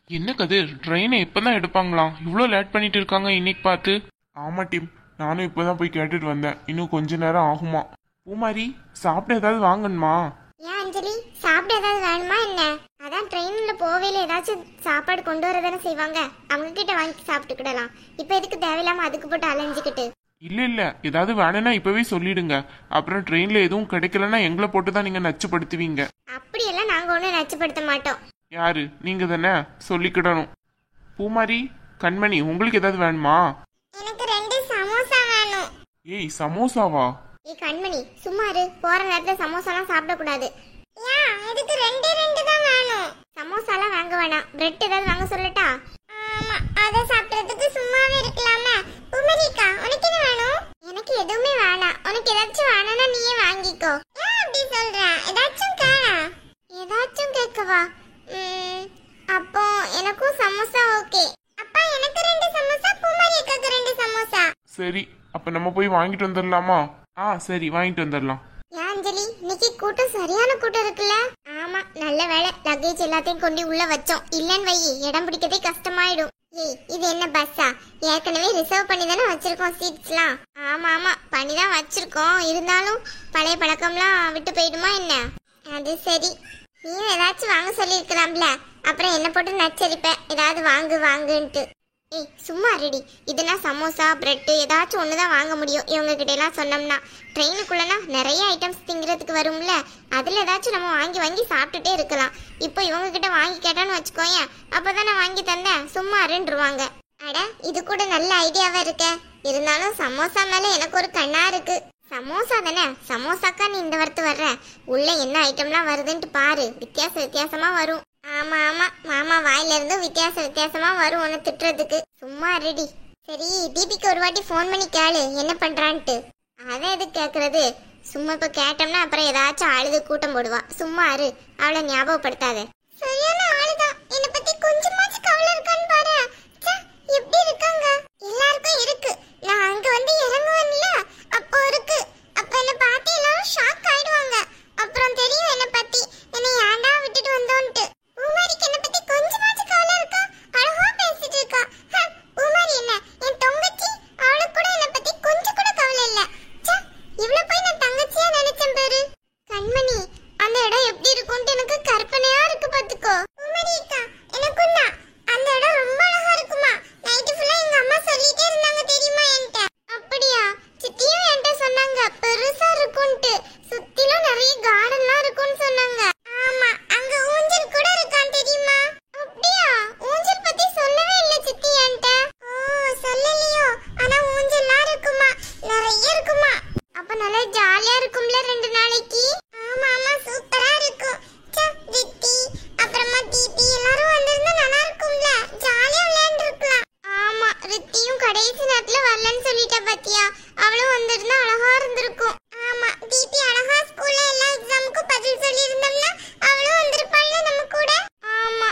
என்ன கதிர், ட்ரெயினை இப்பதான் எடுப்பாங்களாம்? இவ்வளோ லேட் பண்ணிட்டு இருக்காங்க இன்னைக்கு பார்த்து. ஆமா டீம், நானும் இப்பதான் போய் கேட்டுட்டு வந்தேன். இன்னும் கொஞ்ச நேரம் ஆகுமா. பூமாரி, சாப்பிட ஏதாவது வாங்கணுமா? ஏன் அஞ்சலி, சாப்பிட ஏதாவது வேணுமா என்ன? அதான் ட்ரெயின்ல போவேல ஏதாச்சும் சாப்பாடு கொண்டு வரதானே செய்வாங்க, அவங்க கிட்ட வாங்கி சாப்பிட்டுக்கிடலாம். இப்ப எதுக்கு தேவையில்லாம அதுக்கு போட்டு அலைஞ்சுக்கிட்டு? இல்ல இல்ல, ஏதாவது வேணும்னா இப்பவே சொல்லிடுங்க. அப்புறம் ட்ரெயின்ல எதுவும் கிடைக்கலன்னா எங்களை போட்டு தான் நீங்க நச்சுப்படுத்துவீங்க. அப்படியெல்லாம் நாங்க ஒன்றும் நச்சுப்படுத்த மாட்டோம். யாரு நீங்க தானே சொல்லிக்கிடணும். பூமாரி, கண்மணி, உங்களுக்கு ஏதாவது வேணுமா? எனக்கு 2 சமோசா வேணும். ஏய், சமோசாவா? ஏய் கண்மணி, சும்மா இரு. போற நேரத்துல சமோசாலாம் சாப்பிடக்கூடாது. ஏன் எதுக்கு 2 தான் வேணும்? சமோசாலாம் வாங்க வேணாம், பிரெட் ஏதாவது வாங்க சொல்லட்டா? ஆமா, அத சாப்பிடுறதுக்கு சும்மாவே இருக்கலாமே. உமரிக்கா, உனக்கு என்ன வேணும்? எனக்கு எதுவுமே வேணாம். உனக்கு ஏதாச்சும் வேணும்னா நீயே வாங்கிக்கோ. ஏன் அப்படி சொல்ற? ஏதாச்சும் கேளா? ஏதாச்சும் கேட்கவா? அப்போ எனக்கும் சமோசா ஓகே. அப்பா எனக்கு 2 சமோசா, பூமாரிக்காக்கு 2 சமோசா. சரி, அப்ப நம்ம போய் வாங்கிட்டு வந்துடலாமா? சரி, வாங்கிட்டு வந்துடலாம். அஞ்சலி, இன்னைக்கு கூட்டம் சரியான கூட்டம் இருக்குல்ல? ஆமா, நல்ல வேலை லக்கேஜ் எல்லாத்தையும் கொண்டு உள்ள வச்சோம். இல்லன்னு வை, இடம் பிடிக்கதே கஷ்டமாயிடும். ஏய், இது என்ன பஸ்ஸா? ஏற்கனவே ரிசர்வ் பண்ணி தானே வச்சிருக்கோம் சீட்ஸ்லாம். ஆமா ஆமா, பண்ணி தான் வச்சிருக்கோம். இருந்தாலும் பழைய பழக்கம்லாம் விட்டு போயிடுமா என்ன? அது சரி, நீ ஏதாச்சும் வாங்க சொல்லியிருக்கலாம்ல, அப்புறம் என்ன போட்டு நச்சரிப்ப ஏதாவது வாங்கு வாங்குன்ட்டு. ஏய் சும்மா ரெடி. இதுனா சமோசா, பிரெட் ஏதாச்சும் ஒண்ணுதான் வாங்க முடியும் இவங்க கிட்ட எல்லாம் சொன்னோம்னா. ட்ரெயினுக்குள்ளனா நிறைய ஐட்டம்ஸ் திங்கிறதுக்கு வரும்ல, அதுல ஏதாச்சும் நம்ம வாங்கி வாங்கி சாப்பிட்டுட்டே இருக்கலாம். இப்போ இவங்க கிட்ட வாங்கி கேட்டான்னு வச்சுக்கோயேன், அப்பதான் நான் வாங்கி தந்தேன் சும்மா இருந்துருவாங்க. அட, இது கூட நல்ல ஐடியாவா இருக்க. இருந்தாலும் சமோசா மேல எனக்கு ஒரு கண்ணா இருக்கு. சமோசா தானே, சமோசாக்கா நீ இந்த வரத்து வர்ற? உள்ள என்ன ஐட்டம்லாம் வருதுன்ட்டு பாரு, வித்தியாசமா வரும். ஆமா ஆமா, மாமா வாயில இருந்து வித்தியாசமா வரும் உன்னை திட்டுறதுக்கு. சும்மா ரெடி. சரி, தீபிக்கு ஒரு வாட்டி ஃபோன் பண்ணி கேளு என்ன பண்றான்ட்டு. அதை எதுக்கு கேக்குறது? சும்மா இப்ப கேட்டோம்னா அப்புறம் ஏதாச்சும் அழுது கூட்டம் போடுவா. சும்மா இரு, அவளை ஞாபகப்படுத்தாத. சரியான ஆளுதான், என்ன பத்தி கொஞ்சமாச்சும் கவலை இருக்கான்னு பாரு. எப்படி இருக்காங்க? எல்லாருக்கும் இருக்கு. நான் அங்க வந்து இறங்குவேன்ல, அப்போ இருக்கு. அப்ப என்ன பார்த்து எல்லாரும் ஷாக் ஆயிடுவாங்க. அப்புறம் தெரியும் என்ன பத்தி, என்னை ஏன்டா விட்டுட்டு வந்தோன்ட்டு. பூமாரிக்கு என்ன பத்தி கொஞ்சமாச்சும் கவலை இருக்கா? அழகா பேசிட்டு இருக்கா. பூமாரி என்ன என் தங்கச்சி, அவளுக்கு கூட என்ன பத்தி கொஞ்சம் கூட கவலை இல்ல. இவ்வளவு போய் நான் தங்கச்சியா நினைச்சேன் பாரு. கண்மணி, அந்த இடம் எப்படி இருக்கும்னு எனக்கு கற்பனையா இருக்கு பாத்துக்கோ. பூமாரி அக்கா, எனக்கும் தான் அந்த இடம் ரொம்ப அழகா இருக்குமா. நைட் ஃபுல்லா எங்க அம்மா சொல்லிட்டே இருந்தாங்க தெரியுமா என்கிட்ட. அப்படியா? சித்தியும் என்கிட்ட சொன்னாங்க பெருசா இருக்கும்ட்டு. சுத்திலும் நிறைய கார்டன்லாம் இருக்கும்னு சொன்னாங்க. ஆமா, அங்க ஊஞ்சல் கூட இருக்கான் தெரியுமா. அப்படியா? ஊஞ்சல் பத்தி சொல்லவே இல்ல சித்தி என்கிட்ட. ஓ, சொல்லலையோ? ஆனா ஊஞ்சல்லாம் இருக்குமா, நிறைய இருக்குமா. அப்ப நல்லா ஜாலியா இருக்கும்ல 2 நாளைக்கு. ஆமா ஆமா, சூப்பரா இருக்கும். தித்தி அப்புறமா தீபி எல்லாரும் வந்திருந்தா நல்லா இருக்கும்ல, ஜாலியா விளையாண்டு இருக்கலாம். ஆமா, ரித்தியும் கடைசி நேரத்துல வரலன்னு சொல்லிட்டா பாத்தியா, அவளும் வந்திருந்தா அழகா இருந்திருக்கும். ஆமா, தீபி அழகா ஸ்கூல்ல எல்லா எக்ஸாமுக்கும் பதில் சொல்லி இருந்தோம்னா அவளும் வந்திருப்பாள்ல நம்ம கூட. ஆமா,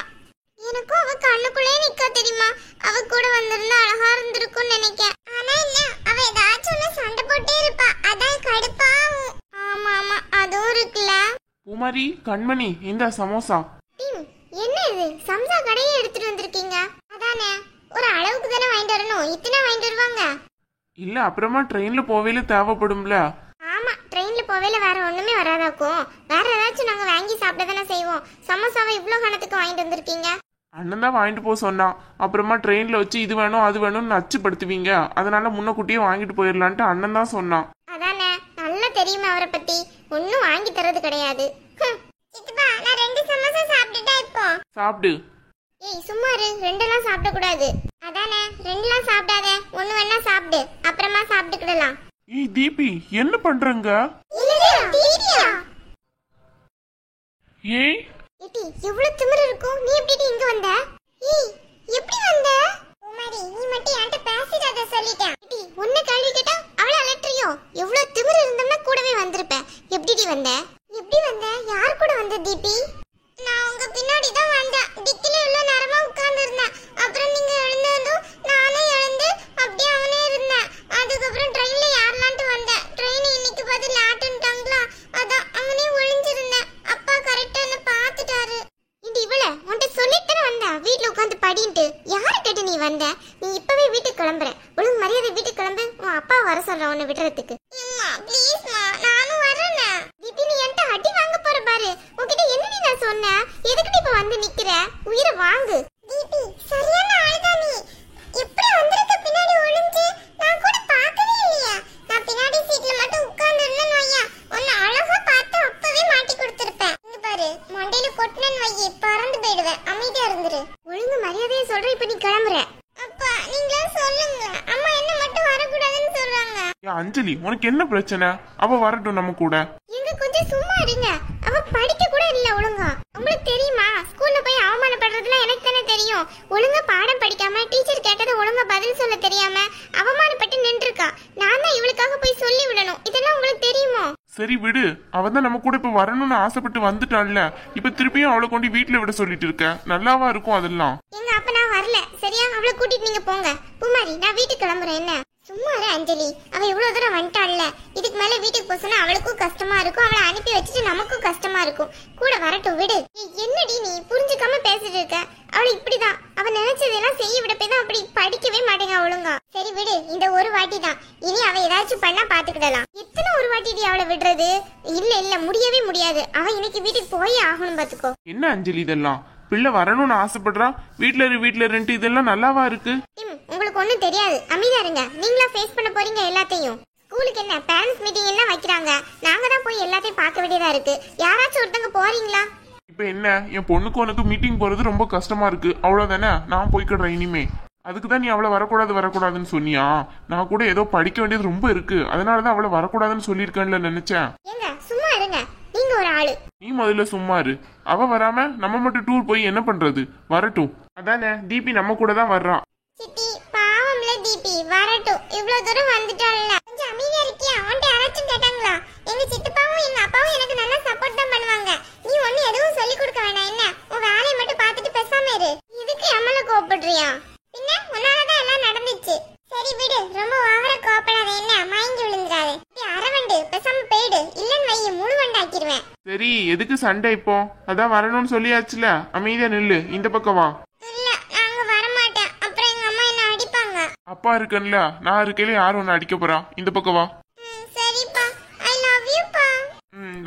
எனக்கும் அவ கண்ணுக்குள்ளே நிக்கா தெரியுமா. அவ கூட வந்திருந்தா அழகா இருந்திருக்கும்னு நினைக்கிறேன். ஆனா என்ன, அவ ஏதாச்சும் ஒண்ணு சண்டை போட்டே இருப்பா, அதான் கடுப்பாகும். ஆமா ஆமா, அதுவும் இருக்குல்ல. பூமாரி, கண்மணி, இந்த சமோசா. என்ன இது, சம்சா கடையே எடுத்துட்டு வந்திருக்கீங்க? அதானே, ஒரு அளவுக்கு தானே வாங்கிட்டு வரணும், இத்தனை வாங்கிட்டு வருவாங்க? இல்ல, அப்புறமா ட்ரெயின்ல போவேல தேவைப்படும்ல. ஆமா, ட்ரெயின்ல போவேல வேற ஒண்ணுமே வராதாக்கும். வேற ஏதாச்சும் நாங்க வாங்கி சாப்பிட தானே செய்வோம். சமோசாவை இவ்வளவு கணத்துக்கு வாங்கிட்டு வந்திருக்கீங்க? அண்ணன் தான் வாங்கிட்டு போக சொன்னான். அப்புறமா ட்ரெயின்ல வச்சு இது வேணும் அது வேணும்னு நச்சுப்படுத்துவீங்க, அதனால முன்னக்கூட்டியே வாங்கிட்டு போயிடலான்ட்டு அண்ணன் தான் சொன்னான். அதானே, நல்லா தெரியுமே அவரை பத்தி. ஒன்னும் வாங்கி தரது கிடையாது. சித்தப்பா, நான் 2 சமோசா சாப்பிட்டுட்டா இப்போ. சாப்பிடு. ஏய் சும்மா இரு, 2லாம் சாப்பிட கூடாது. அதானே, 2லாம் சாப்பிடாத, ஒண்ணு வேணா சாப்பிடு, அப்புறமா சாப்பிட்டுக்கிடலாம். ஏய் தீபி, என்ன பண்றங்க? ஏய் ஏடி, எவ்வளவு திமிரு இருக்கும். நீ எப்படி இங்க வந்த? ஏய், எப்படி வந்த? பூமாரி, நீ மட்டும் என்கிட்ட பேசிடாத சொல்லிட்டேன். ஏடி, உன்னை கேள்வி கேட்டா அவளை அலட்றியோ? எவ்வளவு திமிரு இருந்தோம்னா கூடவே வந்திருப்ப. எப்படிடி வந்த? எப்படி வந்த? யார் கூட வந்த தீபி? நான் உங்க பின்னாடி தான் வந்தேன். டிக்கில இவ்வளவு நேரமா உட்கார்ந்து இருந்தேன். அப்புறம் நீங்க எழுந்ததும் நானே எழுந்து அப்படியே அவனே இருந்தேன். அதுக்கப்புறம் ட்ரெயின்ல யாரலான்ட்டு வந்தேன். ட்ரெயின் இன்னைக்கு பார்த்து லேட்டுன்ட்டாங்களா, அதான் அவனே ஒளிஞ்சிருந்தேன். அப்பா கரெக்டா என்ன பார்த்துட்டாரு. இது இவள உன்கிட்ட உட்காந்து படின்ட்டு யாரை கேட்டு நீ வந்த? நீ இப்பவே வீட்டுக்கு கிளம்புற. ஒழுங்கு மரியாதை வீட்டுக்கு கிளம்பு. உன் அப்பா வர சொல்றான் உன்னை விடுறதுக்கு. ப்ளீஸ்மா, நானும் வரேன். தீபி, நீ என்கிட்ட அடி வாங்க போற பாரு. உன்கிட்ட என்னடி நான் சொன்னேன்? எதுக்கு இப்ப வந்து நிக்கிற? உயிரை வாங்கு. தீபி, சரியான ஆளுதான் நீ. எப்படி வந்திருக்க பின்னாடி ஒளிஞ்சு? நான் கூட பார்க்கவே இல்லையா? நான் பின்னாடி சீட்ல மட்டும் உட்கார்ந்து இருந்தேன்னு வையா, உன்னை அழகா பார்த்து அப்பவே மாட்டி கொடுத்திருப்பேன். இங்க பாரு, மண்டையில கொட்டினேன்னு வையே, பறந்து போயிடுவேன். அமைதியா இருந்துரு. ஒழுங்கு மரியாதையை சொல்ற. இப்ப நீ கிளம்புற. அப்பா, நீங்களே சொல்லுங்க. அம்மா என்ன மட்டும் வரக்கூடாதுன்னு சொல்றாங்க. அஞ்சலி, உனக்கு என்ன பிரச்சனை? அவ வரட்டும் நம்ம கூட. எங்க கொஞ்சம் சும்மா இருங்க. அவ படிக்க கூட இல்ல ஒழுங்கா. உங்களுக்கு தெரியுமா, ஸ்கூல்ல போய் அவமானப்படுறதுலாம் எனக்கு தானே தெரியும். ஒழுங்கா பாடம் படிக்காம டீச்சர் கேட்டதை ஒழுங்கா பதில் சொல்ல தெரியாம அவமானப்பட்டு நின்றுருக்கா. நான் தான் இவளுக்காக போய் சொல்லி விடணும். இதெல்லாம் உங்களுக்கு தெரியுமோ? சரி விடு, அவதான் நம்ம கூட இப்ப வரணும்னு ஆசைப்பட்டு வந்துட்டான்ல. இப்ப திருப்பியும் அவளை கொண்டு வீட்டுல விட சொல்லிட்டு இருக்க. நல்லாவா இருக்கும் அதெல்லாம்? எங்க அப்ப நான் வரல சரியா? அவளை கூட்டிட்டு நீங்க போங்க. பூமாரி, நான் வீட்டுக்கு கிளம்புறேன். என்ன சும்மா இரு அஞ்சலி. அவ இவ்வளவு தூரம் வந்துட்டாள்ல, இதுக்கு மேல வீட்டுக்கு போக சொன்னா அவளுக்கும் கஷ்டமா இருக்கும். அவளை அனுப்பி வச்சுட்டு நமக்கும் கஷ்டமா இருக்கும். கூட வரட்டும், விடு. என்னடி நீ புரிஞ்சுக்காம பேசிட்டு இருக்க? அவளை இப்படிதான், அவ நினைச்சதெல்லாம் செய்ய விட போய் தான் அப்படி படிக்கவே மாட்டேங்க ஒழுங்கா. சரி விடு, இந்த ஒரு வாட்டி தான். இனி அவ ஏதாச்சும் பண்ணா பாத்துக்கிடலாம். எத்தனை ஒரு வாட்டி அவளை விடுறது? இல்ல இல்ல, முடியவே முடியாது. அவ இன்னைக்கு வீட்டுக்கு போய் ஆகணும் பாத்துக்கோ. என்ன அஞ்சலி இதெல்லாம்? பிள்ளை வரணும்னு ஆசைப்படுறா, வீட்டுல இருந்துட்டு இதெல்லாம் நல்லாவா இருக்கு? உங்களுக்கு ஒண்ணும் தெரியாது. அமைதியா இருங்க. நீங்களா ஃபேஸ் பண்ண போறீங்க எல்லாத்தையும். ஸ்கூலுக்கு என்ன பேரண்ட்ஸ் மீட்டிங் எல்லாம் வைக்கிறாங்க. நாங்க தான் போய் எல்லாத்தையும் பார்க்க வேண்டியதா இருக்கு. யாராச்சும் ஒருத்தங்க போறீங்களா? இப்ப என்ன, என் பொண்ணுக்கு உனக்கு மீட்டிங் போறது ரொம்ப கஷ்டமா இருக்கு, அவ்வளவுதானே? நான் போய்க்கிடுறேன் இனிமே. அதுக்குதான் நீ அவளை வரக்கூடாதுன்னு சொன்னியா? நான் கூட ஏதோ படிக்க வேண்டியது ரொம்ப இருக்கு, அதனாலதான் அவளை வரக்கூடாதுன்னு சொல்லியிருக்கேன்ல நினைச்சேன். ஏங்க சும்மா இருங்க, நீங்க ஒரு ஆளு. நீ முதல்ல சும்மா இரு. அவ வராம நம்ம மட்டும் டூர் போய் என்ன பண்றது? வரட்டும். அதானே, தீபி நம்ம கூட தான் வர்றா. சித்தி, பாவம்ல தீபி, வரட்டும். இவ்வளவு தூரம் வந்துட்டாள்ல, கொஞ்சம் அமைதியா இருக்கியா? அவன்கிட்ட யாராச்சும் கேட்டாங்களா? எங்க சித்தப்பாவும் எங்க அப்பாவும் எனக்கு நல்லா சப்போர்ட் தான் பண்ணுவாங்க. நீ ஒண்ணு எதுவும் சொல்லி கொடுக்க வேண்டாம். என்ன, உன் வேலையை மட்டும் பார்த்துட்டு பேசாம இரு. இதுக்கு எம்மல கோபப்படுறியா? பின்ன உன்னாலதான் எல்லாம் நடந்துச்சு. சரி விடு, ரொம்ப ஓவரா கோபப்படாத. என்ன மயங்கி விழுந்துடாது. அரவண்டு பேசாம போயிடு. இல்லன்னு வைய, முழு வண்டாக்கிடுவேன். சரி, எதுக்கு சண்டை இப்போ? அதான் வரணும்னு சொல்லியாச்சுல, அமைதியா நில்லு. இந்த பக்கம் வா. இல்ல, நாங்க வர மாட்டேன். அப்புறம் எங்க அம்மா என்ன அடிப்பாங்க. அப்பா இருக்கன்ல, நான் இருக்கையில யாரும் ஒன்னு அடிக்க போறா? இந்த பக்கம் வா. சரிப்பா, ஐ லவ் யூ பா.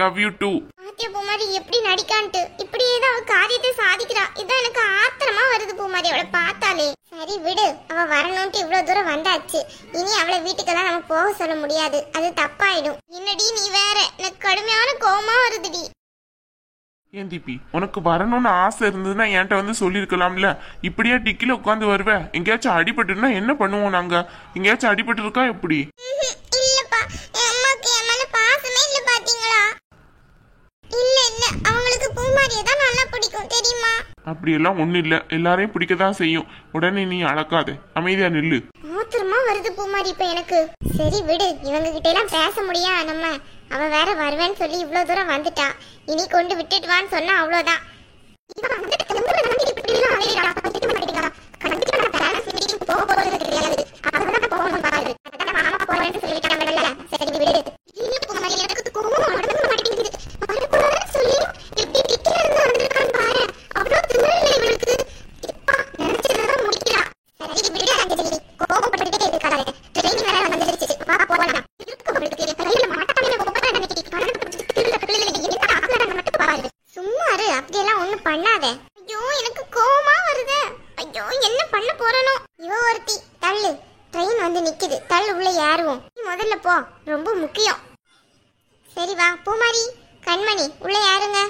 Love you too. ஆத்திய பூமாரி எப்படி நடிக்கான்ட்டு இப்படியே தான் அவ காரியத்தை சாதிக்கிறா. இதான் எனக்கு ஆத்திரமா வருது பூமாரி அவளை பார்த்தாலே. சரி விடு, அவ வரணும்ட்டு இவ்வளவு தூரம் வந்தாச்சு. இனி அவளை வீட்டுக்கெல்லாம் நம்ம போக சொல்ல முடியாது, அது தப்பாயிடும். என்னடி நீ வேற, எனக்கு கடுமையான கோவமா வருதுடி. ஏன் தீபி, உனக்கு வரணும்னு ஆசை இருந்ததுன்னா என்கிட்ட வந்து சொல்லிருக்கலாம்ல. இப்படியா டிக்கில உட்காந்து வருவ? எங்கேயாச்சும் அடிபட்டுனா என்ன பண்ணுவோம் நாங்க? எங்கேயாச்சும் அடிபட்டு இருக்கா எப்படி? இல்லப்பா, அம்மாக்கு என் மேல பாசமே இல்ல பாத்தீங்களா? இல்ல இல்ல, அவங்களுக்கு பூமாரியை தான் நல்லா பிடிக்கும் தெரியுமா? அப்படியெல்லாம் ஒண்ணு இல்ல, எல்லாரையும் பிடிக்கதான் செய்யும். உடனே நீ அழக்காத, அமைதியா நில்லு. ஆத்திரமா வருது பூமாரி இப்ப எனக்கு. சரி விடு, இவங்க கிட்ட எல்லாம் பேச முடியா நம்ம? அவ வேற வருவேன்னு சொல்லி இவ்வளவு தூரம் வந்துட்டா. இனி கொண்டு விட்டுட்டு வான்னு சொன்னா அவ்வளவுதான். பண்ணாத. ஐயோ எனக்கு கோவமா வருது. ஐயோ என்ன பண்ண போறனோ? இவ ஒருத்தி. தள்ளு, ட்ரெயின் வந்து நிக்குது. தள்ளு, உள்ள ஏறுவோம். நீ முதல்ல போ, ரொம்ப முக்கியம். சரி வா பூமாரி, கண்மணி, உள்ள ஏறுங்க.